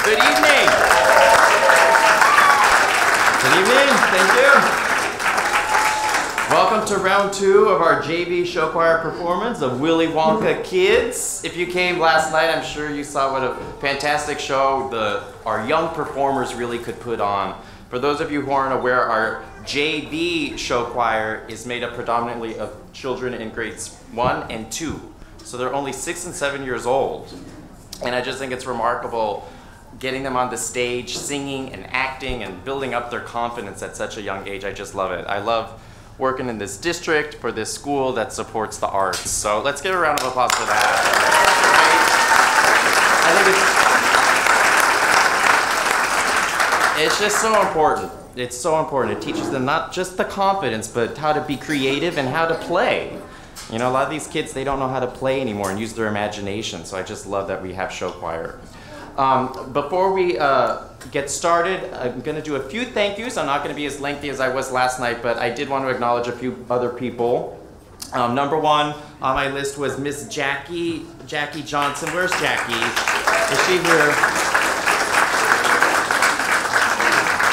Good evening. Good evening. Thank you. Welcome to round 2 of our JV show choir performance of Willy Wonka Kids. If you came last night, I'm sure you saw what a fantastic show our young performers really could put on. For those of you who aren't aware, our JV show choir is made up predominantly of children in grades 1 and 2. So they're only 6 and 7 years old. And I just think it's remarkable getting them on the stage, singing and acting and building up their confidence at such a young age. I just love it. I love working in this district for this school that supports the arts. So let's give a round of applause for that. I think it's just so important. It's so important. It teaches them not just the confidence, but how to be creative and how to play. You know, a lot of these kids, they don't know how to play anymore and use their imagination. So I just love that we have show choir. Before we get started, I'm going to do a few thank yous. I'm not going to be as lengthy as I was last night, but I did want to acknowledge a few other people. Number 1 on my list was Miss Jackie Johnson. Where's Jackie? Is she here?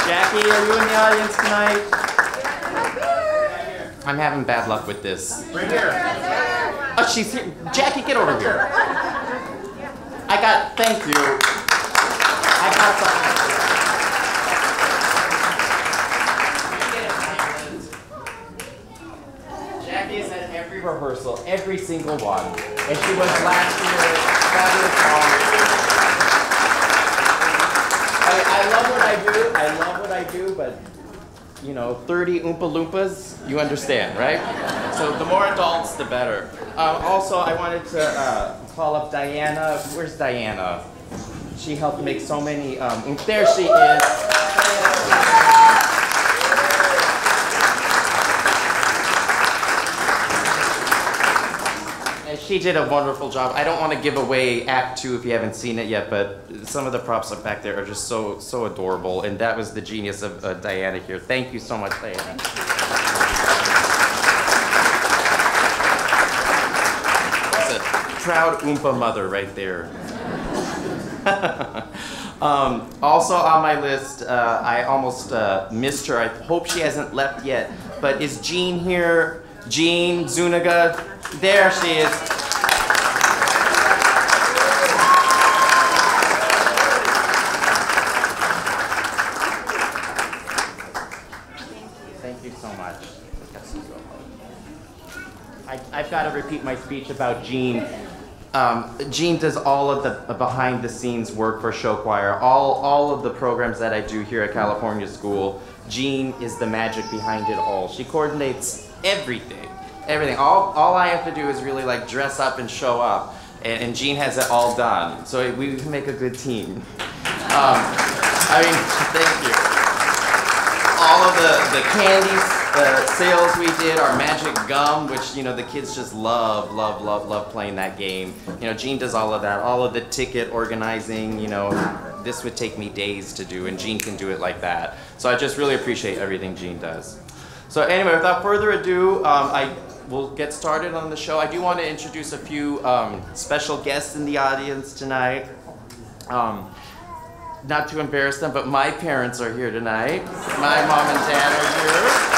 Jackie, are you in the audience tonight? I'm having bad luck with this. Right here. Oh, she's here. Jackie, get over here. Thank you. I got something. Jackie is at every rehearsal, every single one. And she was last year. I love what I do. I love what I do, but you know, 30 Oompa Loompas, you understand, right? So the more adults, the better. Also, I wanted to call up Diana. Where's Diana? She helped make so many, there she is. And she did a wonderful job. I don't want to give away Act 2 if you haven't seen it yet, but some of the props up back there are just so adorable. And that was the genius of Diana here. Thank you so much, Diana. That's a proud Oompa mother right there. Also on my list, I almost missed her. I hope she hasn't left yet. But is Jean here? Jean Zuniga? There she is. Thank you so much. I've got to repeat my speech about Jean. Jean does all of the behind-the-scenes work for show choir. All of the programs that I do here at California School, Jean is the magic behind it all. She coordinates everything. All I have to do is really like dress up and show up, and Jean has it all done. So we make a good team. I mean, thank you. All of the candies. The sales we did, our magic gum, which, you know, the kids just love playing that game. You know, Jean does all of that, all of the ticket organizing, you know, this would take me days to do, and Jean can do it like that. So I just really appreciate everything Jean does. So anyway, without further ado, I will get started on the show. I do want to introduce a few special guests in the audience tonight. Not to embarrass them, but my parents are here tonight. My mom and dad are here.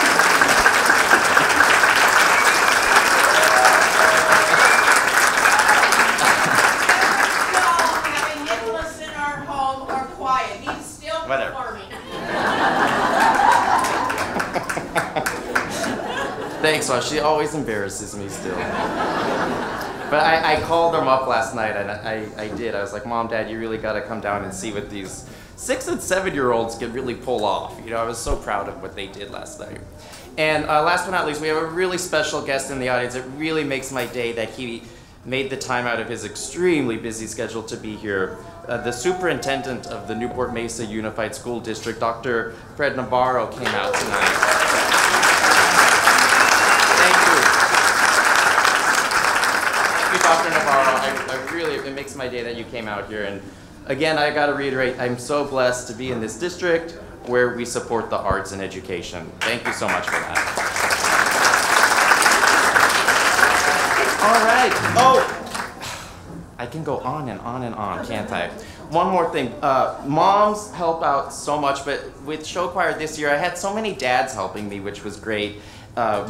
Thanks, Ma. She always embarrasses me still. But I called them up last night, and I did. I was like, Mom, Dad, you really got to come down and see what these 6 and 7-year-olds can really pull off. You know, I was so proud of what they did last night. And last but not least, we have a really special guest in the audience. It really makes my day that he made the time out of his extremely busy schedule to be here. The superintendent of the Newport Mesa Unified School District, Dr. Fred Navarro, came out tonight. Dr. Navarro, it makes my day that you came out here. And again, I got to reiterate, I'm so blessed to be in this district where we support the arts and education. Thank you so much for that. All right. Oh, I can go on and on and on, can't I? One more thing, moms help out so much, but with show choir this year, I had so many dads helping me, which was great.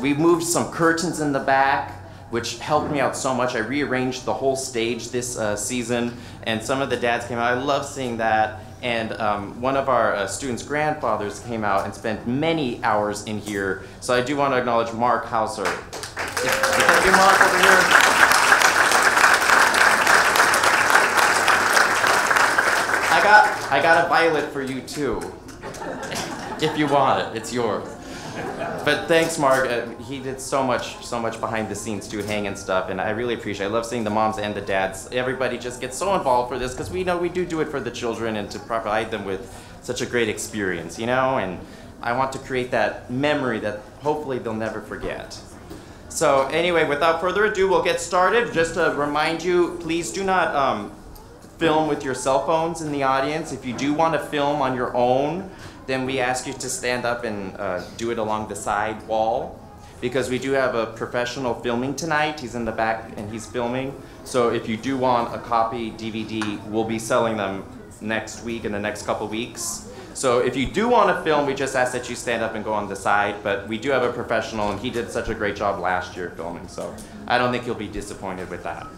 We moved some curtains in the back, which helped me out so much. I rearranged the whole stage this season, and some of the dads came out. I love seeing that. And one of our students' grandfathers came out and spent many hours in here. So I do want to acknowledge Mark Hauser. Thank you, Mark, over here. I got a violet for you too. If you want it, it's yours. But thanks, Mark. He did so much behind the scenes too, hanging stuff, and I really appreciate it. I love seeing the moms and the dads. Everybody just gets so involved for this because we know we do it for the children and to provide them with such a great experience, you know? And I want to create that memory that hopefully they'll never forget. So anyway, without further ado, we'll get started. Just to remind you, please do not film with your cell phones in the audience. If you do want to film on your own, then we ask you to stand up and do it along the side wall, because we do have a professional filming tonight. He's in the back and he's filming. So if you do want a copy DVD, we'll be selling them next week, in the next couple weeks. So if you do want to film, we just ask that you stand up and go on the side, but we do have a professional and he did such a great job last year filming, so I don't think you'll be disappointed with that.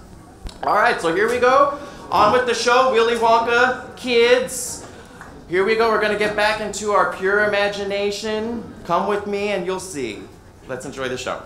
All right, so here we go. On with the show, Willy Wonka, kids. Here we go, we're gonna get back into our pure imagination. Come with me and you'll see. Let's enjoy the show.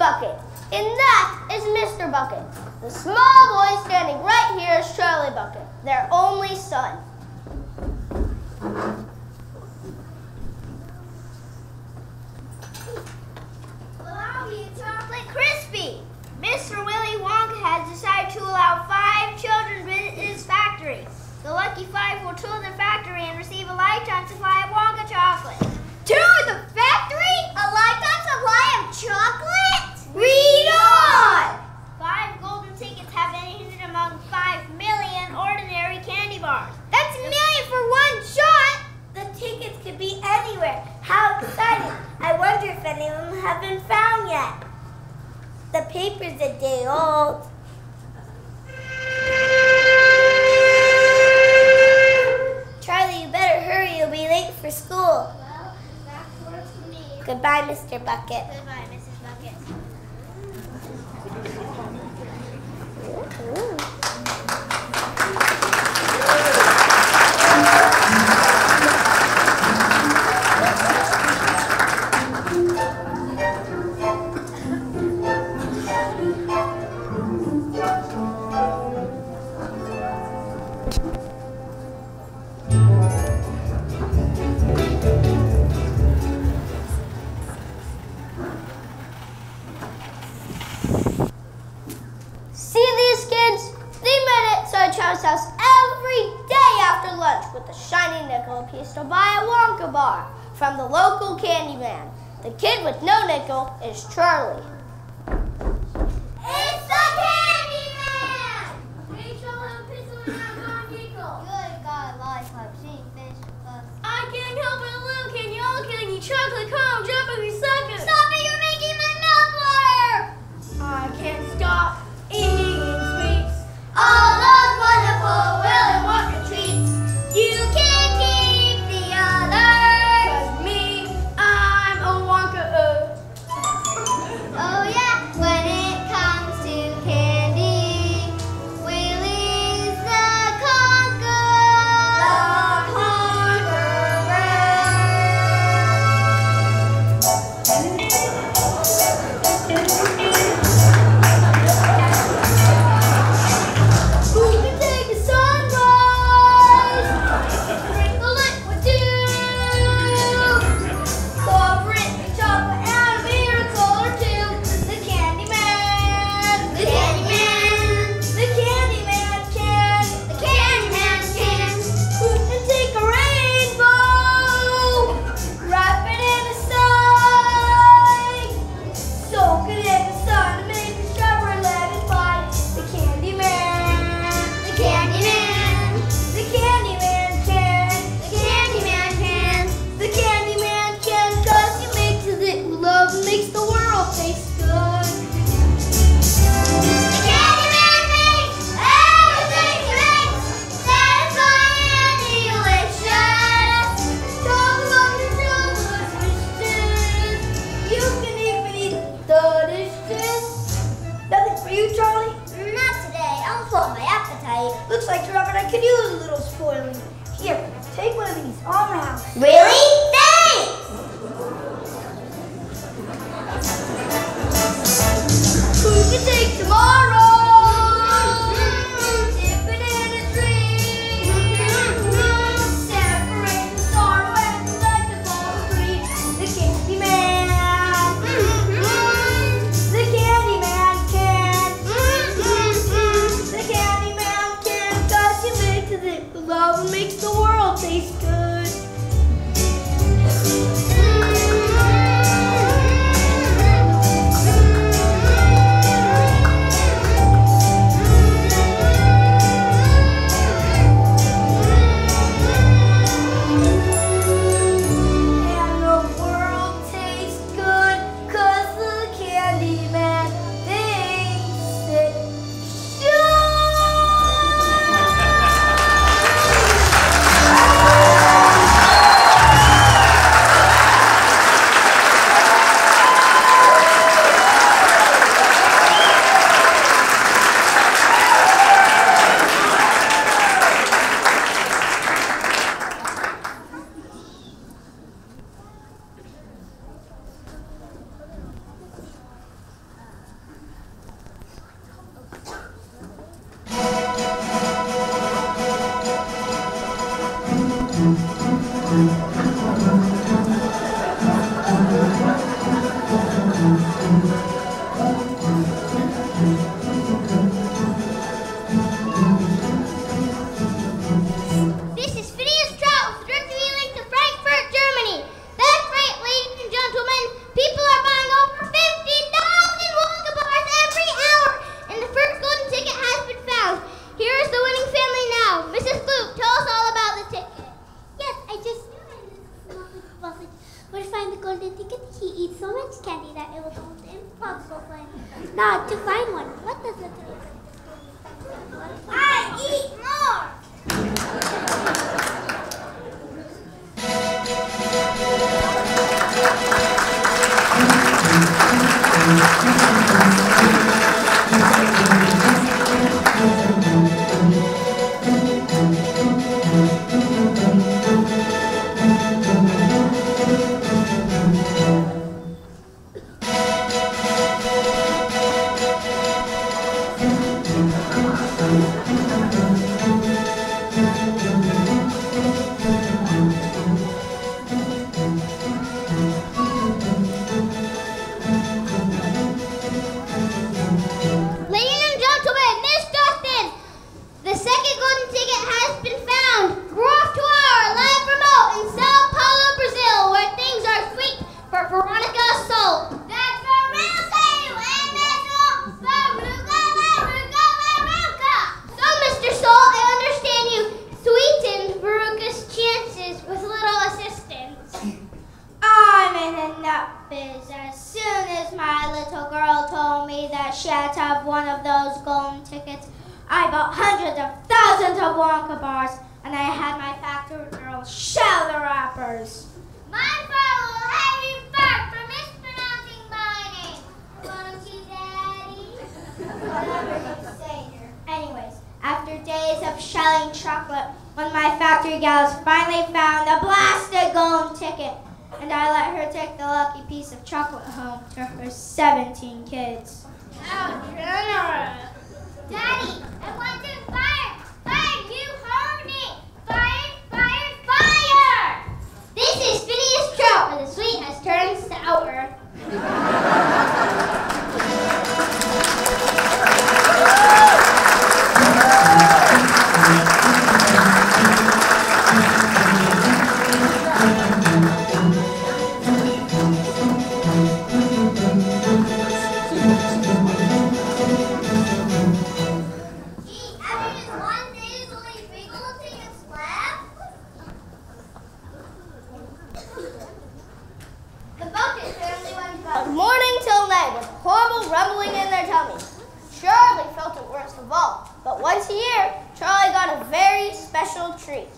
Bucket. And that is Mr. Bucket. The small boy standing right here is Charlie Bucket, their only son. Allow me a chocolate crispy. Mr. Willy Wonka has decided to allow 5 children to visit his factory. The lucky 5 will tour the factory and receive a lifetime supply of Wonka chocolate. Tour the factory? A lifetime supply of chocolate? Read on! 5 golden tickets have been hidden among 5 million ordinary candy bars. That's a million for one shot! The tickets could be anywhere. How exciting! I wonder if any of them have been found yet. The paper's a day old. Charlie, you better hurry. You'll be late for school. Well, that works for me. Goodbye, Mr. Bucket. Goodbye, Mrs. Bucket. House every day after lunch with a shiny nickel apiece to buy a Wonka bar from the local candy man. The kid with no nickel is Charlie. It's the candy man! Rachel and Pistol and I got nickel. Good God, lollipop, she fish us. I can't help it, little kid. You're all getting you chocolate cone, jump every second. Stop it, you're making my mouth water! I can't stop eating sweets. All those wonderful Willy Wonka treats. You can't keep the others. 'Cause me, I'm a Wonka. Where to find the golden ticket? He eats so much candy that it was almost impossible for him not to find one. What does it do? I eat more! I bought hundreds of thousands of Wonka bars, and I had my factory girls shell the wrappers. My father will have you back for mispronouncing my name. Won't you, Daddy? Whatever you say, dear. Anyways, after days of shelling chocolate, when my factory gals finally found the blasted golden ticket, and I let her take the lucky piece of chocolate home to her 17 kids. How generous! Daddy, I want to fire! Fire, you heard me! Fire, fire, fire! This is Phineas Trout, where the sweet has turned sour. Rumbling in their tummies. Charlie felt it worst of all, but once a year, Charlie got a very special treat.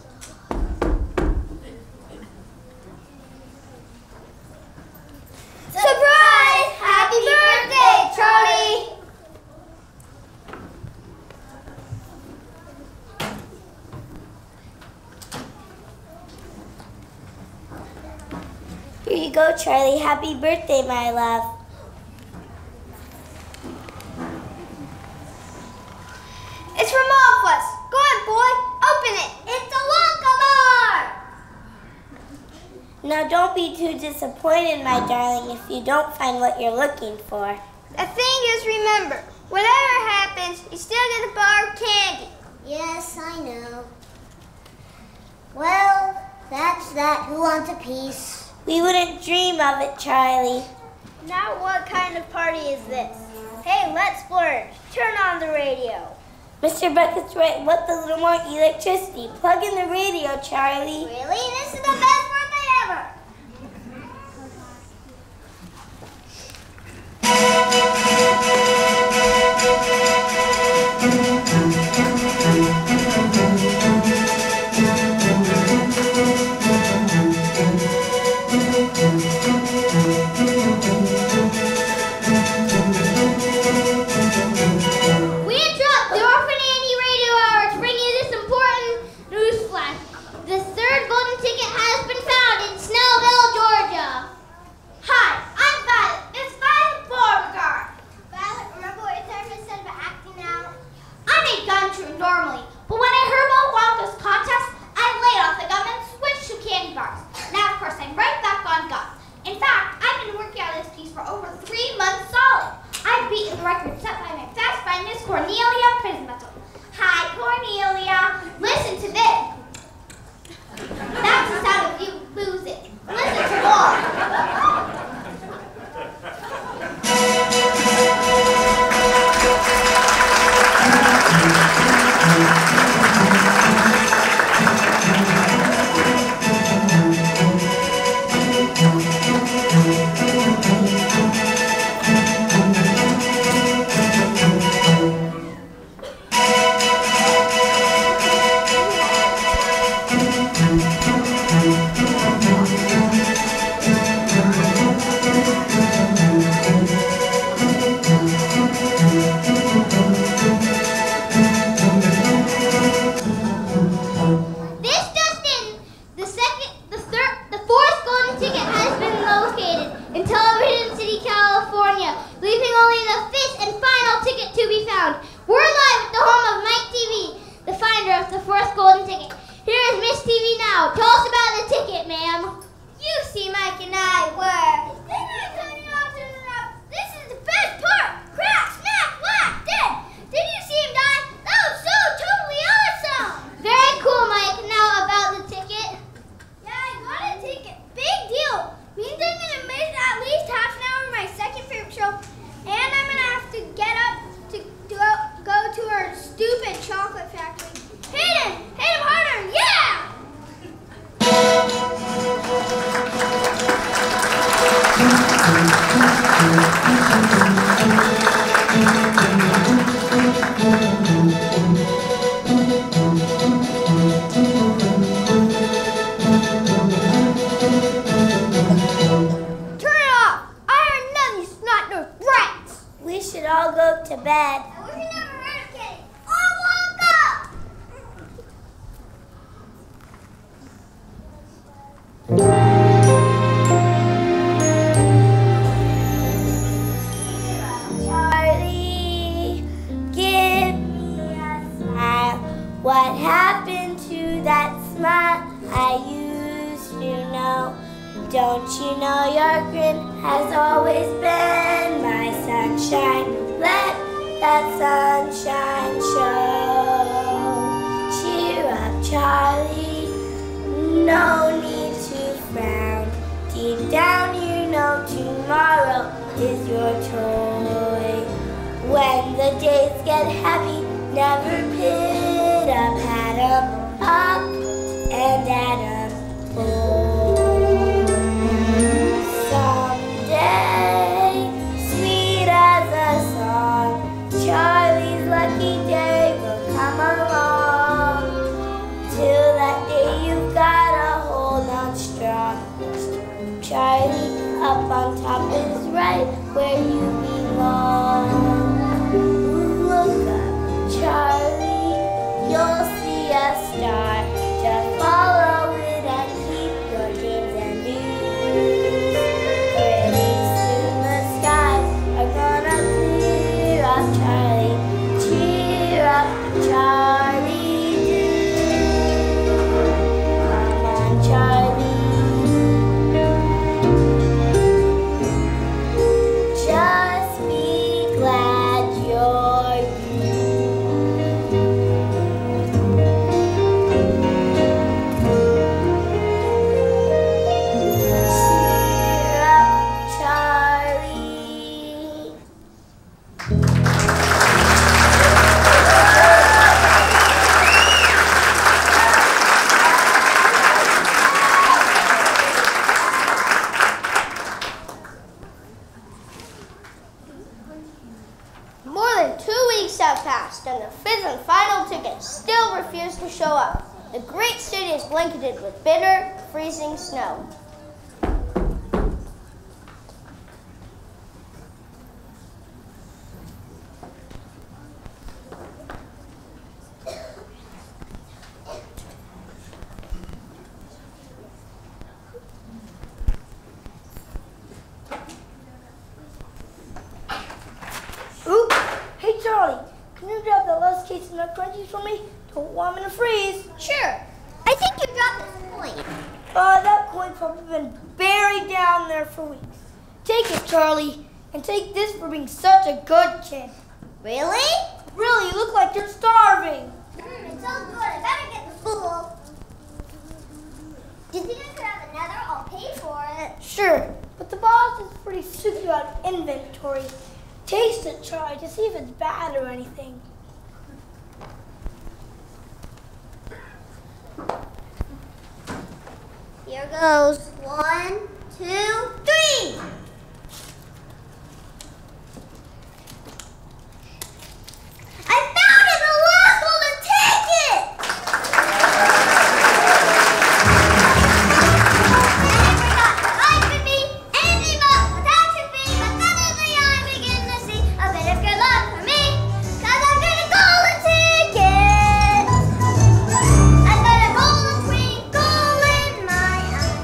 Surprise! Happy birthday, Charlie! Here you go, Charlie. Happy birthday, my love. It's from all of us. Go on, boy. Open it. It's a Wonka bar! Now, don't be too disappointed, my darling, if you don't find what you're looking for. The thing is, remember, whatever happens, you still get a bar of candy. Yes, I know. Well, that's that. Who wants a piece? We wouldn't dream of it, Charlie. Now what kind of party is this? Hey, let's splurge. Turn on the radio. Mr. Bucket's right. What's a little more electricity? Plug in the radio, Charlie. Really? This is the best birthday ever. The third golden ticket has been found. found. We're live at the home of Mike TV, the finder of the fourth golden ticket. Here is Miss TV now. Tell us about the ticket, ma'am. You see, Mike and I were. This is the best part. Crack, snap, whack, dead. Did you see him die? That was so totally awesome. Very cool, Mike. Now about the ticket. Yeah, I got a ticket. Big deal. Means I'm gonna miss at least half an hour of my second favorite show, and I'm gonna have to get up to go to our stupid chocolate factory. Hit him harder, yeah! Turn it off! I heard none of you snot-nosed rats! We should all go to bed. I wish I never heard of Kitty. Oh, Wonka! Charlie, give me a smile. What happened to that smile I used to know? Don't you know your grin has always been my sunshine? Let that sunshine show. Cheer up, Charlie. No need to frown. Deep down you know tomorrow is your toy. When the days get heavy, never pit up, pat 'em up and at 'em. Oh, someday, sweet as a song, Charlie's lucky day will come along. Till that day you've gotta hold on strong. Charlie, up on top is right where you belong. Look up, Charlie, you'll see a star. Just follow it and keep your dreams and views. Pretty soon the skies are gonna clear up, Charlie. Cheer up, Charlie, do. Come on, Charlie. Just be glad you're you. Cheer up, Charlie. More than 2 weeks have passed, and the fifth and final ticket still refused to show up. The great city is blanketed with bitter, freezing snow. Ooh, hey Charlie, can you grab the last case of nut crunchies for me? Don't want me to freeze. Sure. I think you dropped this coin. That coin's probably been buried down there for weeks. Take it, Charlie, and take this for being such a good kid. Really? Really, you look like you're starving. It's so good. I better get the fool. Did you just grab another? I'll pay for it. Sure, but the boss is pretty strict about inventory. Taste it, Charlie, to see if it's bad or anything. Here goes. 1, 2, 3. I found it! The last golden ticket! I forgot life could be anything but without your feet, but suddenly I begin to see a bit of good luck for me, 'cause I've got a golden ticket. I've got a golden twinkle in my eye.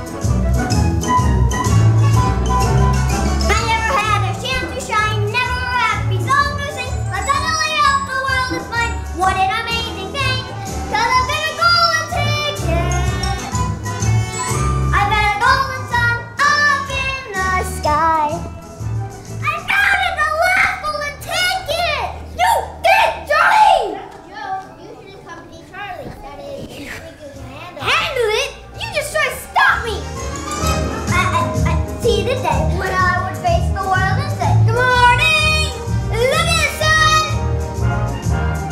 the day when I would face the world and say, good morning, look at the sun.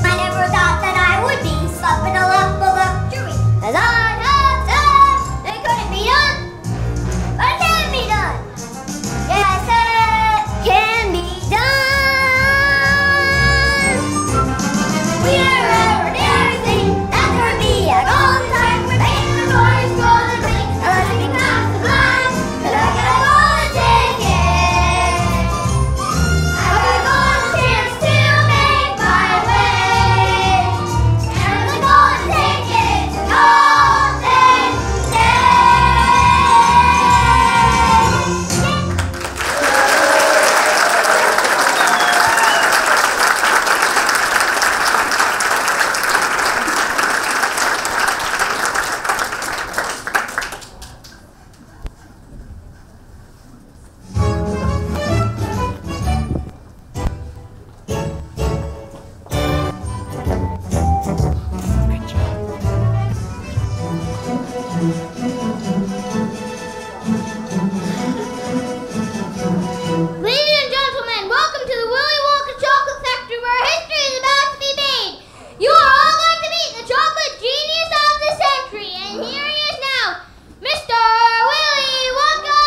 I never thought that I would be slumping a lump of luxury. As I have done, it couldn't be done, but it can be done. Yes, it can be done. We are everything that there would be at all the time. We're making the noise, golden ring, and let's be not sublime. Cause I got a golden ticket. I got a golden chance to make my way. And the golden ticket, golden day. Ladies and gentlemen, welcome to the Willy Wonka Chocolate Factory where history is about to be made. You are all going to meet the chocolate genius of the century, and here he is now, Mr. Willy Wonka!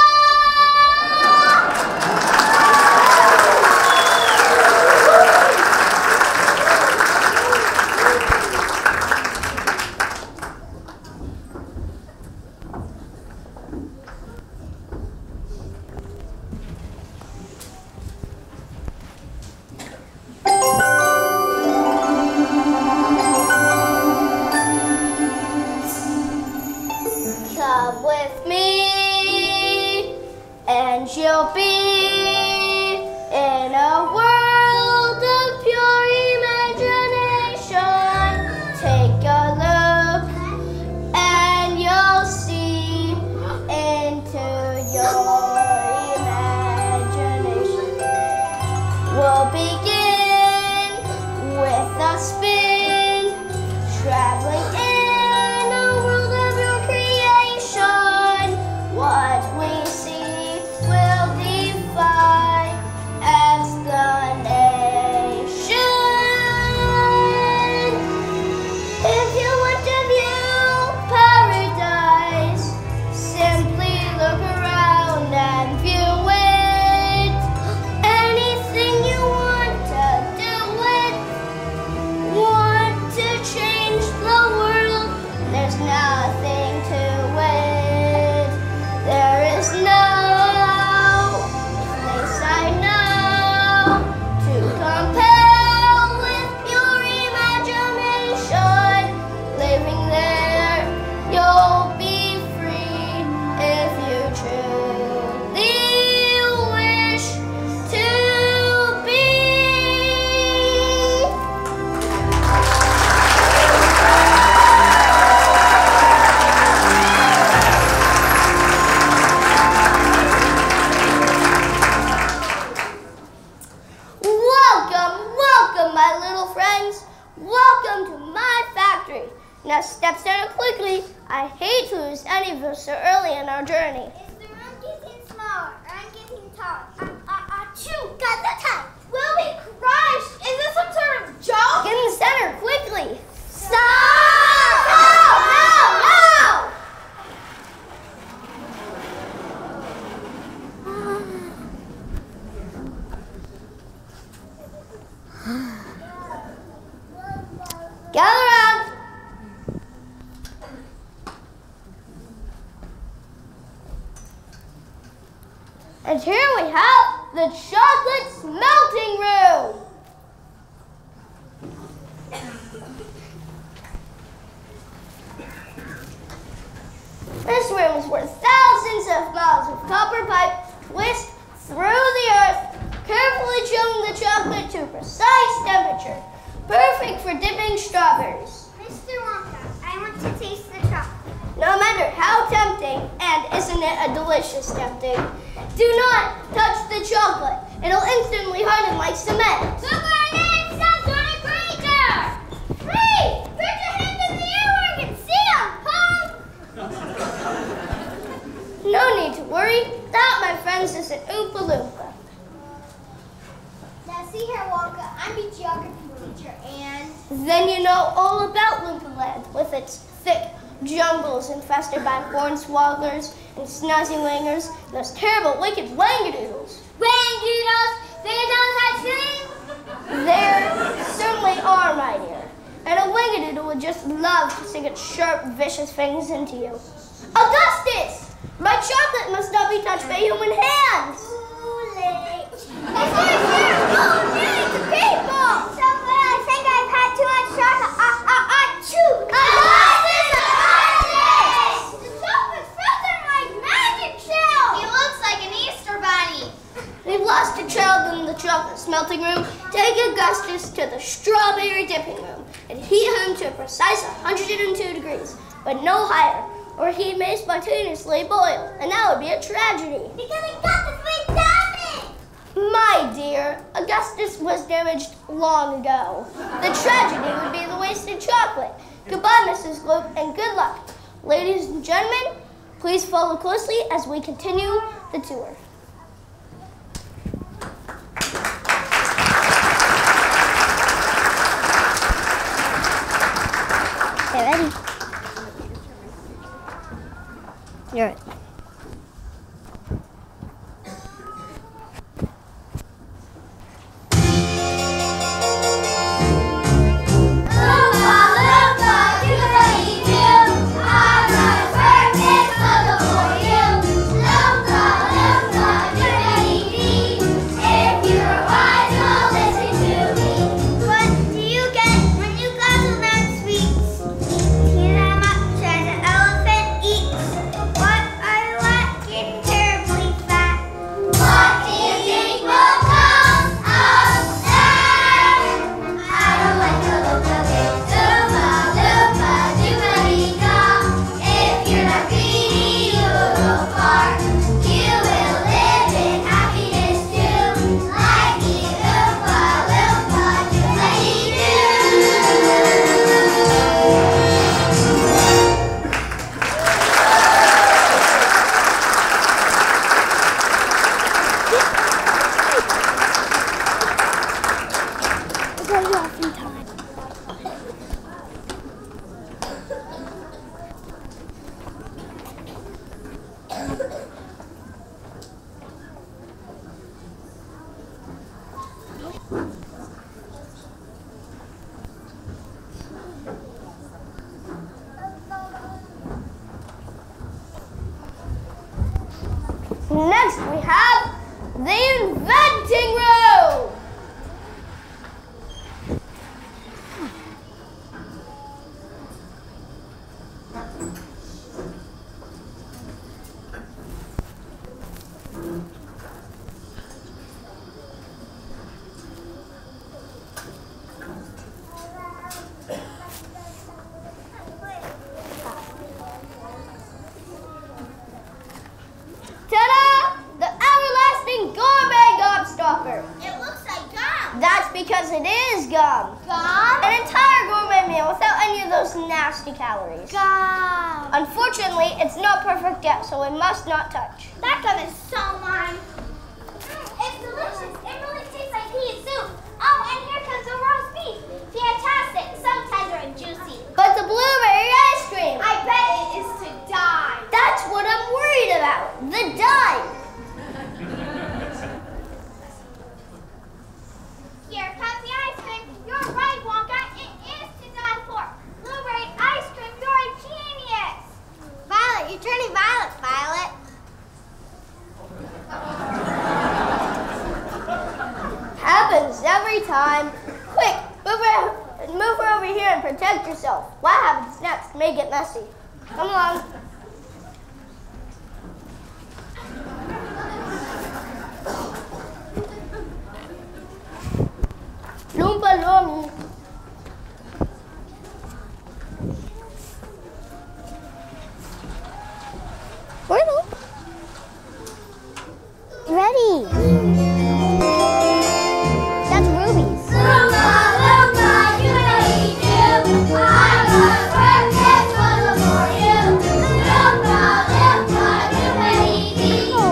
Come with me, and you'll be in a world of pure imagination. Take a look, and you'll see into your imagination. We'll begin with a spin, traveling in a world of your creation. What we see will define explanation. If you want to view paradise, simply look around and view it. Anything you want to do it, want to change the world, there's nothing to it. There is no place I know to compare with pure imagination. Living there, you'll be free if you truly wish to be. Welcome, welcome, my little friends. Welcome to my factory. Now step down quickly. I hate to lose any of us so early in our journey. Is the room getting smaller? I'm getting taller. Achoo! Got the time. Willy Christ! Is this some sort of joke? Get in the center quickly. Stop! No! No! Gather around. And here we have the chocolate smelting room. This room is where thousands of miles of copper pipe twist through the earth, carefully chilling the chocolate to precise temperature, perfect for dipping strawberries. Mr. Wonka, I want to taste the chocolate. No matter how tempting, and isn't it a delicious tempting, do not touch the chocolate. It'll instantly harden like cement. Look what it is! Some sort of creature! Hey! Put your hand in the air where I can see them, punk! No need to worry. worry, that, my friends, is an Oompa Loompa. Now see here, Wonka, I'm your geography teacher, and Then you know all about Loompa Land, with its thick jungles infested by hornswogglers and snazzy-wangers, and those terrible, wicked wangadoodles. Wangadoodles, they don't have dreams. There certainly are, my dear. And a wangadoodle would just love to sink its sharp, vicious fangs into you. Augustus! My chocolate must not be touched by human hands! Too late. It's the people! So good, I think I've had too much chocolate. Achoo! Augustus! The chocolate's frozen like magic shell! He looks like an Easter bunny. We've lost a child in the chocolate smelting room. Take Augustus to the strawberry dipping room and heat him to a precise 102 degrees, but no higher, or he may spontaneously boil, and that would be a tragedy. Because I got the sweet damage! My dear, Augustus was damaged long ago. The tragedy would be the wasted chocolate. Goodbye, Mrs. Gloop, and good luck. Ladies and gentlemen, please follow closely as we continue the tour. Okay, ready? You're it. Next, we have the inventing room. Ta-da! The everlasting gourmet gobstopper. It looks like gum. That's because it is gum. Gum? An entire gourmet meal without any of those nasty calories. Gum. Unfortunately, it's not perfect yet, so we must not touch. That gum is so mine. It's delicious. It really tastes like pea soup. Oh, and here comes the roast beef. Fantastic. So tender and juicy. But the blueberry ice cream. I bet it is to die. That's what I'm worried about. The dye. Here comes the ice cream. You're right, Wonka. It is to die for. Blueberry ice cream. You're a genius. Violet, you're turning violet, Violet. Happens every time. Quick, move her over here and protect yourself. What happens next may get messy. Come along. Loompa Loomy. Ready. That's Ruby's. Loompa, Loompa, you know you do. I'm gonna work this puzzle for you. Loompa, Loompa, do what you do.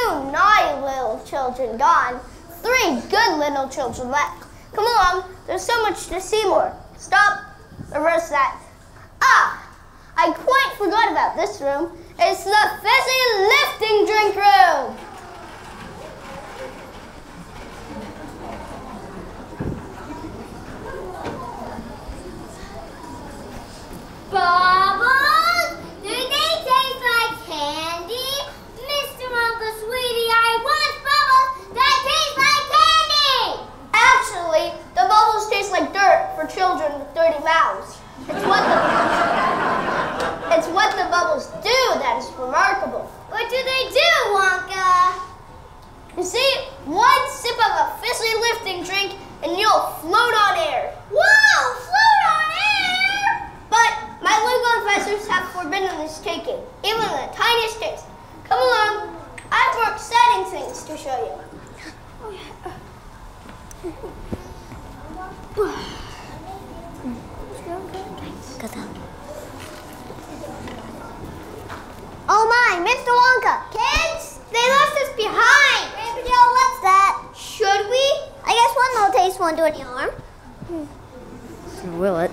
2 naughty little children gone, 3 good little children left. Come along, there's so much to see more. Stop, reverse that. Ah, I quite forgot about this room. It's the fizzy lifting drink room. Bubbles? Do they taste like candy? Mr. Wonka, sweetie, I want bubbles that taste like candy! Actually, the bubbles taste like dirt for children with dirty mouths. It's what the bubbles do that is remarkable. What do they do, Wonka? You see, 1 sip of a fizzy lifting drink and you'll float on air. Whoa, float on air! But my legal advisors have forbidden this taking, even the tiniest taste. Come along, I have more exciting things to show you. Oh my, Mr. Wonka! Kids, they left us behind! Grandpa Joe, what's that? Should we? I guess one little taste won't do any harm. Will it?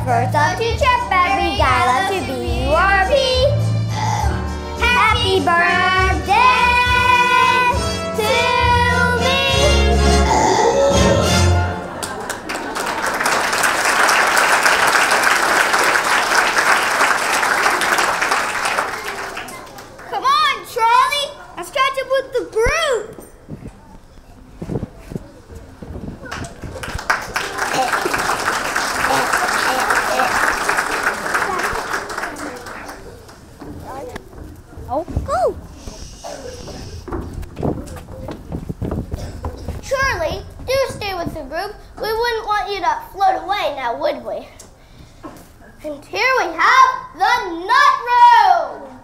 First up to chirp, every guy loves to be URP. Happy birthday to me. Come on, Charlie. Let's catch up with the group. Charlie, do stay with the group. We wouldn't want you to float away now, would we? And here we have the nut room.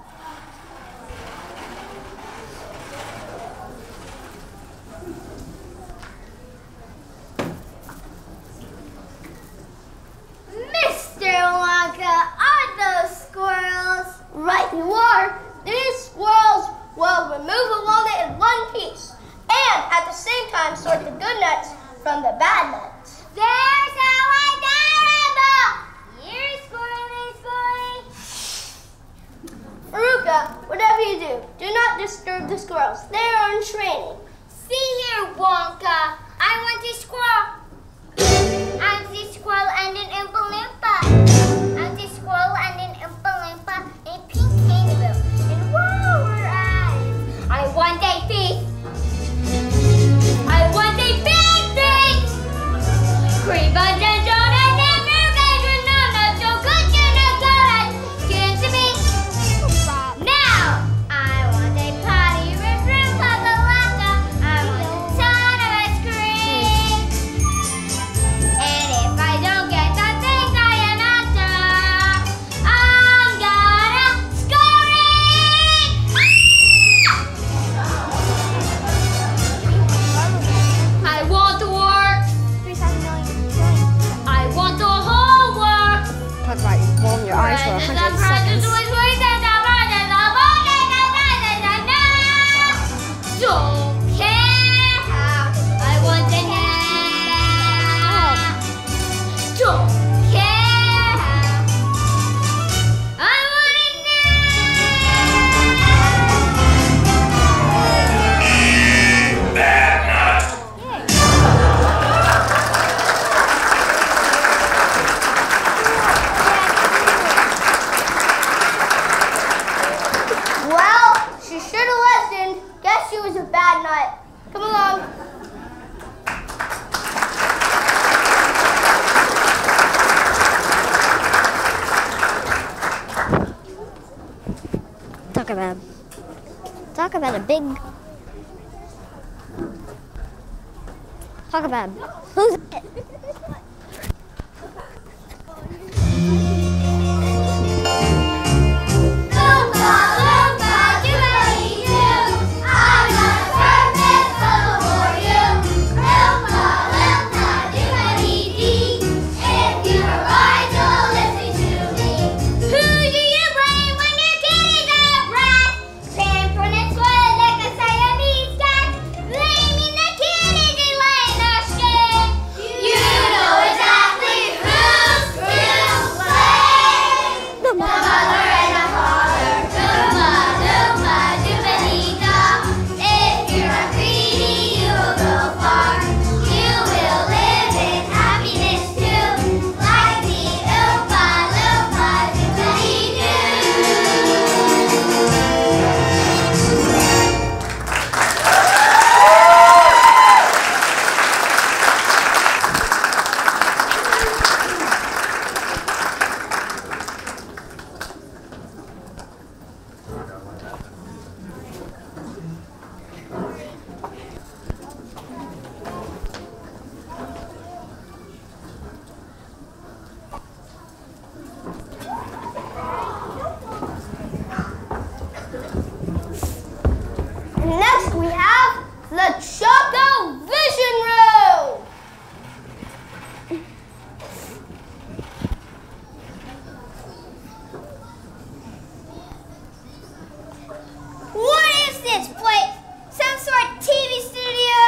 Mr. Wonka, are those squirrels? Right you are. These squirrels will remove a walnut in one piece and at the same time sort the good nuts from the bad nuts. There's how I got You're squirrely, squirrely. Veruca, whatever you do not disturb the squirrels. They are in training. See here, Wonka. I want a squirrel. I'm the squirrel and an Oompa Loompa. I'm the squirrel and an Oompa Loompa and a pink kangaroo and flower eyes. I want a feast. I want a big feast. Cream buns and donuts and milkshakes and donuts so good you know donuts. Give to me. Now I want a party with fruit pasta. I want a ton of ice cream. bad night. Come along. Talk about a big. Talk about who's. Next we have the Choco Vision Room. What is this place? Some sort of TV studio?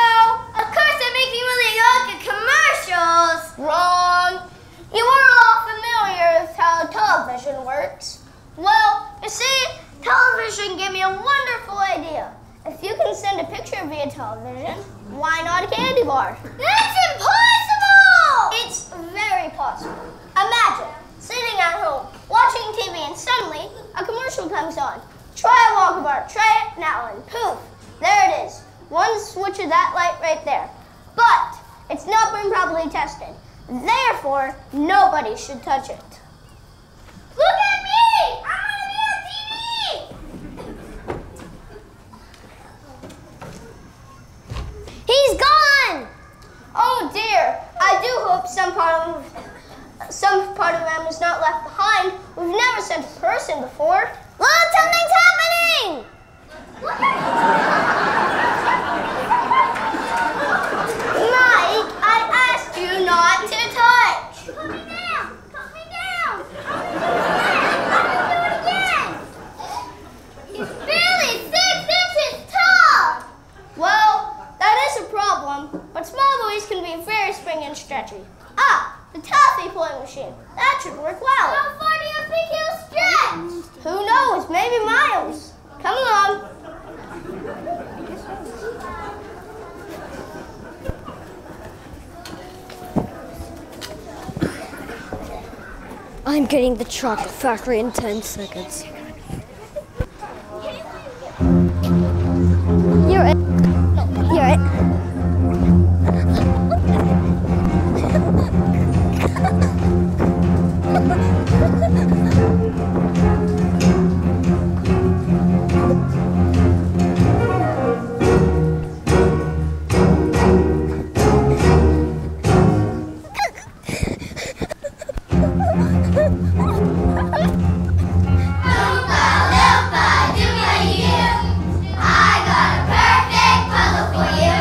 Of course they're making Willy Wonka commercials. Wrong. You are all familiar with how television works. Well, you see, television gave me a wonderful idea. If you can send a picture via television, why not a candy bar? That's impossible! It's very possible. Imagine sitting at home, watching TV, and suddenly a commercial comes on. Try a Wonka bar, try it now, and poof, there it is. One switch of that light right there. But it's not been properly tested. Therefore, nobody should touch it. Look at me! I want to be on TV! He's gone! Oh dear, I do hope some part of them is not left behind. We've never sent a person before. Look, something's happening! Mike, I asked you not to touch. Put me down! Put me down! I can do it again! He's barely 6 inches tall! Well, that is a problem, but small boys can be very springy and stretchy. Ah, the taffy pulling machine. That should work well. How far do you think he'll stretch? Who knows? Maybe miles. Come along. I'm getting the chocolate factory in 10 seconds. You're it. You're it. I got a perfect puzzle for you.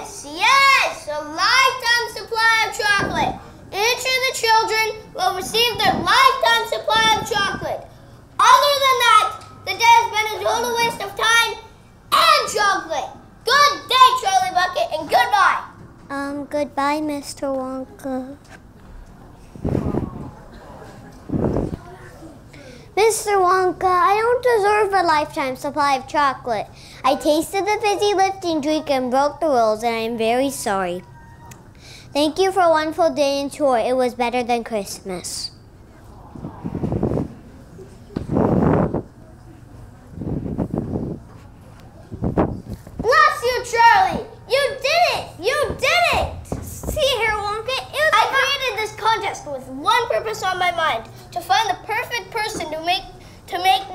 Yes, a lifetime supply of chocolate. Each of the children will receive their lifetime supply of chocolate. Other than that, the day has been a total waste of time and chocolate. Good day, Charlie Bucket, and goodbye. Goodbye, Mr. Wonka. Mr. Wonka, I don't deserve a lifetime supply of chocolate. I tasted the fizzy lifting drink and broke the rules, and I am very sorry. Thank you for a wonderful day and tour. It was better than Christmas. Bless you, Charlie! You did it! You did it! See here, Wonka, I created this contest with one purpose on my mind: to find the perfect person to make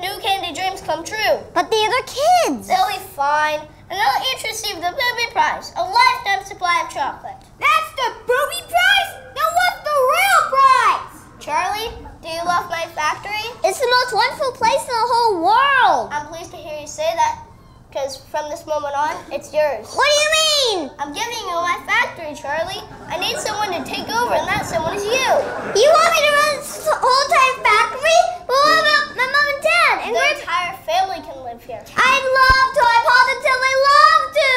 new candy dreams come true. But the other kids! They'll be fine, and they'll each receive the booby prize, a lifetime supply of chocolate. That's the booby prize? Now what's the real prize? Charlie, do you love my factory? It's the most wonderful place in the whole world! I'm pleased to hear you say that, because from this moment on, it's yours. What do you mean? I'm giving you my factory, Charlie. I need someone to take over, and that someone is you. You want me to run this whole entire factory? Well, what about my mom and dad? And The entire family can live here. I'd love to. I positively love to.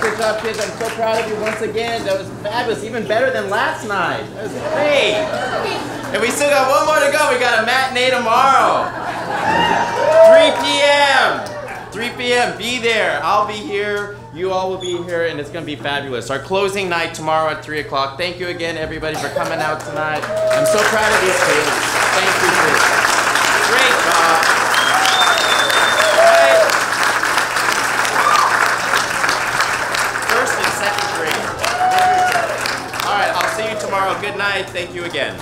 Good job, kids. I'm so proud of you once again. That was fabulous, even better than last night. That was great. And we still got one more to go. We got a matinee tomorrow. 3 p.m. 3 p.m. Be there. I'll be here. You all will be here, and it's going to be fabulous. Our closing night tomorrow at 3 o'clock. Thank you again, everybody, for coming out tonight. I'm so proud of these kids. Thank you, kids. Great job. First and second grade. All right, I'll see you tomorrow. Good night. Thank you again.